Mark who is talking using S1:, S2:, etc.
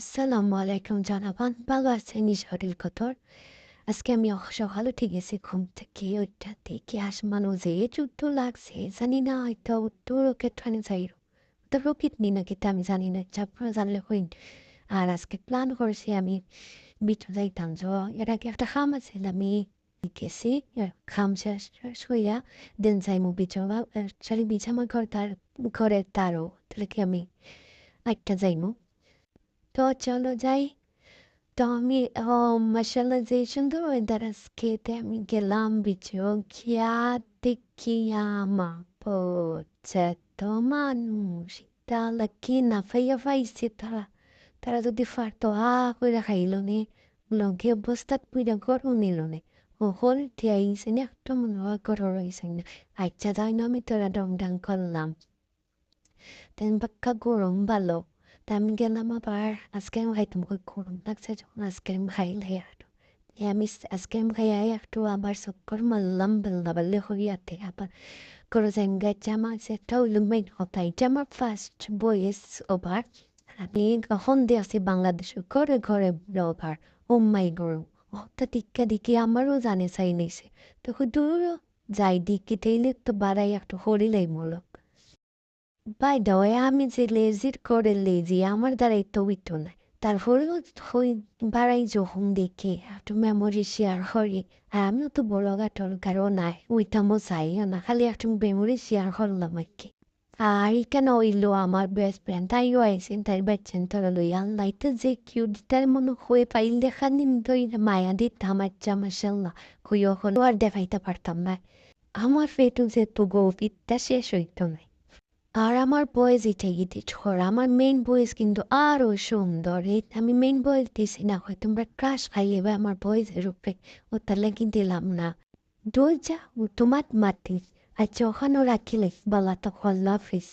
S1: আসসালামু আলাইকুম জানাবান। ভালো আছেন ঈশ্বরের কদর। আজকে আমি সকালে উঠে গেছি ঘুম থেকে ওইটা দেখি আসমান যে যুদ্ধ লাগছে জানি না হয়তো উত্তর কেটখানে যাই তো রকিট নি নাকি তা আমি জানি না আপনারা জানলে হইন। আর আজকে প্ল্যান করেছি আমি বিচ যাইতাম জ এর আগে একটা খাম আছে আমি গেছি খাম শেষ শেষ হইয়া দেন যাইমু বিচবা সারি বিচ আমার ঘরের তারও তাহলে কি আমি একটা যাইমু তো চলো যাই। তো আমি মাসাল্লাহ যে সুন্দর ওয়েদার আজকেতে আমি গেলাম বিচো গিয়া দেখি আমার এত মানুষ তালা না ফাইয়া ফাইছে তারা যদি ফারতো করে খাইল নে লগে অবস্থাত পুইরা গরম নিল নে ও হল টিয়াইছে না একটা মনে হয় গরম রয়েছে না আচ্ছা যাই না আমি তোরা ডং ডাং করলাম তেন বাক্কা গরম ভালো তা আমি গেলাম আবার আইসক্রিম খাইতাম খুব গরম লাগছে যখন আইসক্রিম খাইলে একটু আমি আইসক্রিম খাইয়া একটু আবার চক্কর মারলাম বেল্লা বেল্লি হইয়াতে আবার করে জায়গায় জামা আছে একটা হইলো মেইন কথা এটা আমার ফার্স্ট বয়েস ওভার আমি কখন দিয়ে আছি বাংলাদেশে ঘরে ঘরে ওভার ও মাই গরম হঠাৎ টিক্কা দিকে আমারও জানে চাই নিছে তো দূর যাই দিকে টেইলে তো বাড়াই একটু হরিলাই মূলক বাই দ্য ওয়ে আমি যে লেজির করে লেজি আমার দ্বারাই তো উইতো না তারপরেও হই বাড়াই যখন দেখি একটু মেমোরি শেয়ার করি আর আমিও তো বড় গাটলগারও নাই উইতামও চাইও না খালি একটু মেমোরি শেয়ার করলাম আর কি আর এখানে হইলো আমার বেস্ট ফ্রেন্ড তাইও আইসেন তাই বাচ্চেন তোরা লই আল্লাইতে যে কিউট তার মনে হয়ে পাইল দেখা নিন দই মায়া দিতাম আচ্ছা মাসাল্লাহ হইও হলো আর দেখাইতে পারতাম না আমার পেটু যে তো গৌপিতটা শেষ হইতো না আর আমার বয়েস এটাই গীতি ছড়া আমার মেইন বয়েস কিন্তু আরো সুন্দর এই আমি মেইন বয়েস দিছি না হয় তোমরা ক্রাশ খাইয়ে বা আমার বয়েসের উপরে ও তাহলে কি দিলাম না দরজা ও তোমার মাতিস আচ্ছা ওখানেও রাখিলে বলা তখন লাফিস